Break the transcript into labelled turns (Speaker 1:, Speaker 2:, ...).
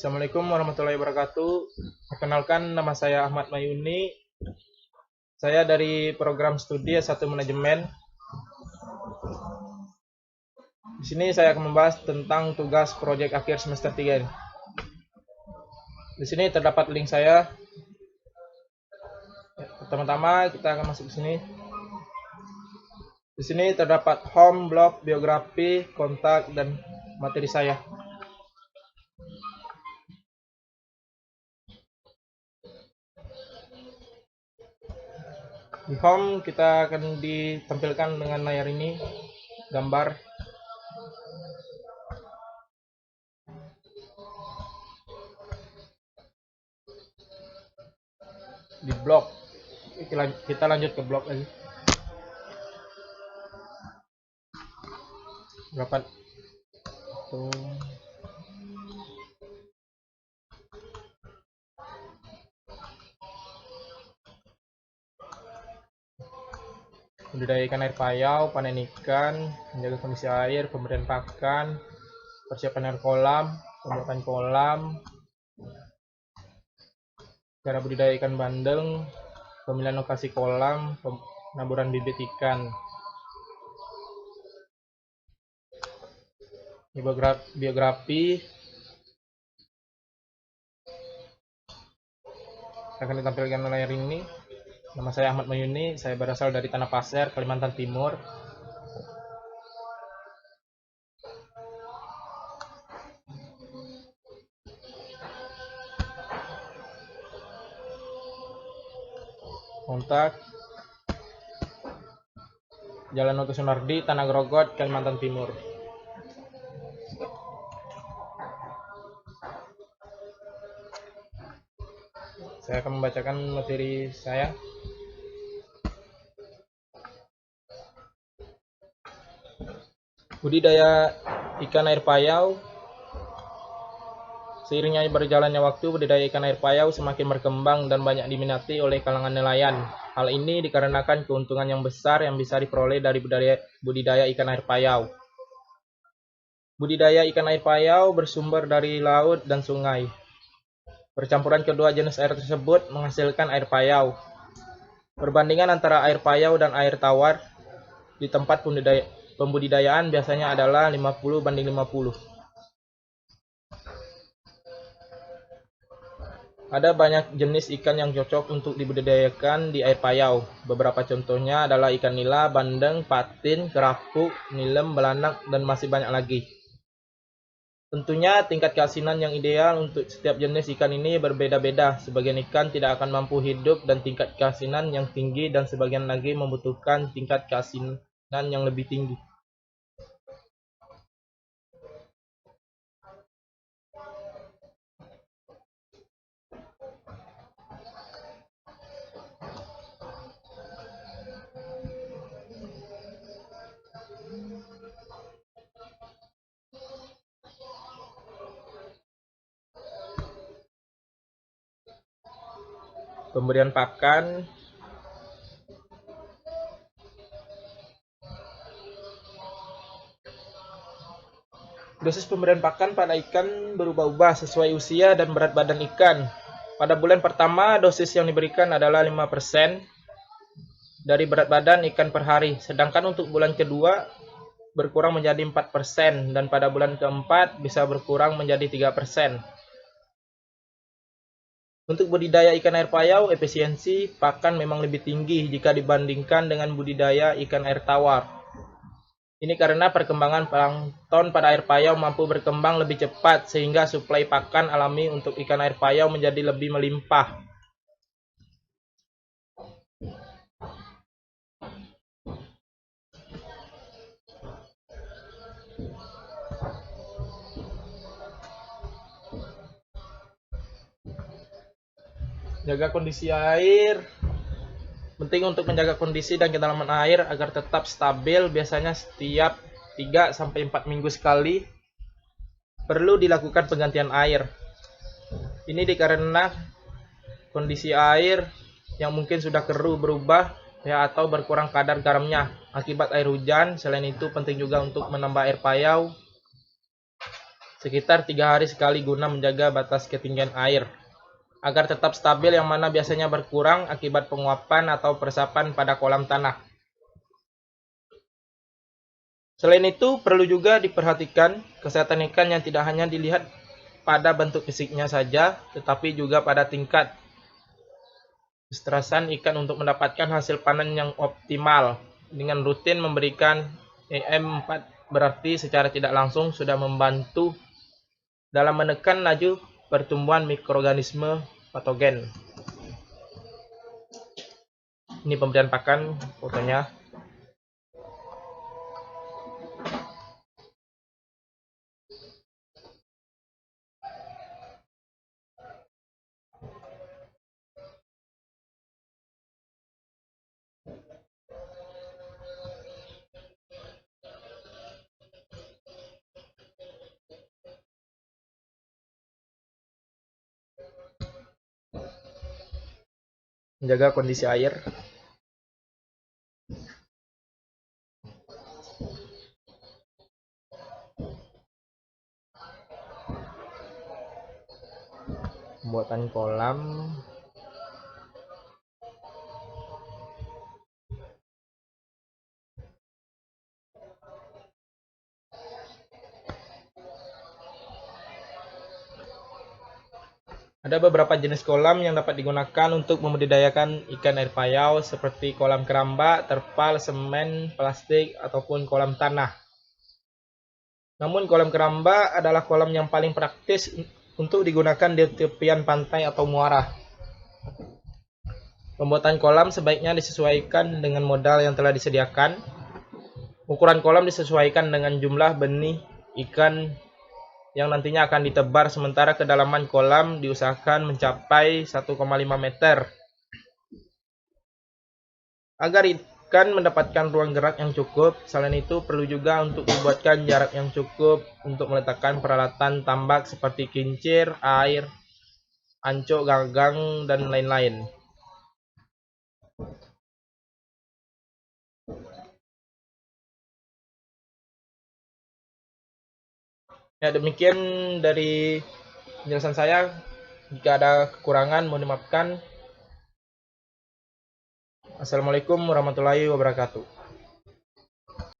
Speaker 1: Assalamualaikum warahmatullahi wabarakatuh. Perkenalkan, nama saya Ahmad Mayuni. Saya dari program studi S1 Manajemen. Di sini saya akan membahas tentang tugas proyek akhir semester 3 ini. Di sini terdapat link saya. Pertama-tama kita akan masuk ke sini. Di sini terdapat home, blog, biografi, kontak, dan materi saya. Di home kita akan ditampilkan dengan layar ini gambar. Di blog kita lanjut ke blog lagi. Berapa tuh? Budidaya ikan air payau, panen ikan, menjaga kondisi air, pemberian pakan, persiapan air kolam, pembuatan kolam, cara budidaya ikan bandeng, pemilihan lokasi kolam, penaburan bibit ikan. Biografi akan ditampilkan layar ini. Nama saya Ahmad Mayuni, saya berasal dari Tanah Pasir, Kalimantan Timur. Kontak Jalan Oto Sunardi, Tanah Grogot, Kalimantan Timur. Saya akan membacakan materi saya. Budidaya ikan air payau. Seiringnya berjalannya waktu, budidaya ikan air payau semakin berkembang dan banyak diminati oleh kalangan nelayan. Hal ini dikarenakan keuntungan yang besar yang bisa diperoleh dari budidaya ikan air payau. Budidaya ikan air payau bersumber dari laut dan sungai. Percampuran kedua jenis air tersebut menghasilkan air payau. Perbandingan antara air payau dan air tawar di tempat pembudidayaan biasanya adalah 50:50. Ada banyak jenis ikan yang cocok untuk dibudidayakan di air payau. Beberapa contohnya adalah ikan nila, bandeng, patin, kerapu, nilem, belanak, dan masih banyak lagi. Tentunya tingkat keasinan yang ideal untuk setiap jenis ikan ini berbeda-beda. Sebagian ikan tidak akan mampu hidup dan tingkat keasinan yang tinggi, dan sebagian lagi membutuhkan tingkat keasinan yang lebih tinggi. Pemberian pakan. Dosis pemberian pakan pada ikan berubah-ubah sesuai usia dan berat badan ikan. Pada bulan pertama, dosis yang diberikan adalah 5% dari berat badan ikan per hari. Sedangkan untuk bulan kedua berkurang menjadi 4%, dan pada bulan keempat bisa berkurang menjadi 3%. Untuk budidaya ikan air payau, efisiensi pakan memang lebih tinggi jika dibandingkan dengan budidaya ikan air tawar. Ini karena perkembangan plankton pada air payau mampu berkembang lebih cepat, sehingga suplai pakan alami untuk ikan air payau menjadi lebih melimpah. Jaga kondisi air. Penting untuk menjaga kondisi dan kedalaman air agar tetap stabil. Biasanya setiap 3-4 minggu sekali perlu dilakukan penggantian air. Ini dikarenakan kondisi air yang mungkin sudah keruh berubah atau berkurang kadar garamnya akibat air hujan. Selain itu penting juga untuk menambah air payau sekitar 3 hari sekali guna menjaga batas ketinggian air agar tetap stabil, yang mana biasanya berkurang akibat penguapan atau peresapan pada kolam tanah. Selain itu, perlu juga diperhatikan kesehatan ikan yang tidak hanya dilihat pada bentuk fisiknya saja, tetapi juga pada tingkat kestresen ikan untuk mendapatkan hasil panen yang optimal. Dengan rutin memberikan EM4 berarti secara tidak langsung sudah membantu dalam menekan laju pertumbuhan mikroorganisme patogen. Ini pemberian pakan fotonya. Menjaga kondisi air. Pembuatan kolam. Ada beberapa jenis kolam yang dapat digunakan untuk membudidayakan ikan air payau seperti kolam keramba, terpal, semen, plastik, ataupun kolam tanah. Namun kolam keramba adalah kolam yang paling praktis untuk digunakan di tepian pantai atau muara. Pembuatan kolam sebaiknya disesuaikan dengan modal yang telah disediakan. Ukuran kolam disesuaikan dengan jumlah benih ikan yang nantinya akan ditebar, sementara kedalaman kolam diusahakan mencapai 1,5 meter. Agar ikan mendapatkan ruang gerak yang cukup, selain itu perlu juga untuk dibuatkan jarak yang cukup untuk meletakkan peralatan tambak seperti kincir, air, ancuk, gagang, dan lain-lain. Ya, demikian dari penjelasan saya. Jika ada kekurangan, mohon dimaafkan. Assalamualaikum warahmatullahi wabarakatuh.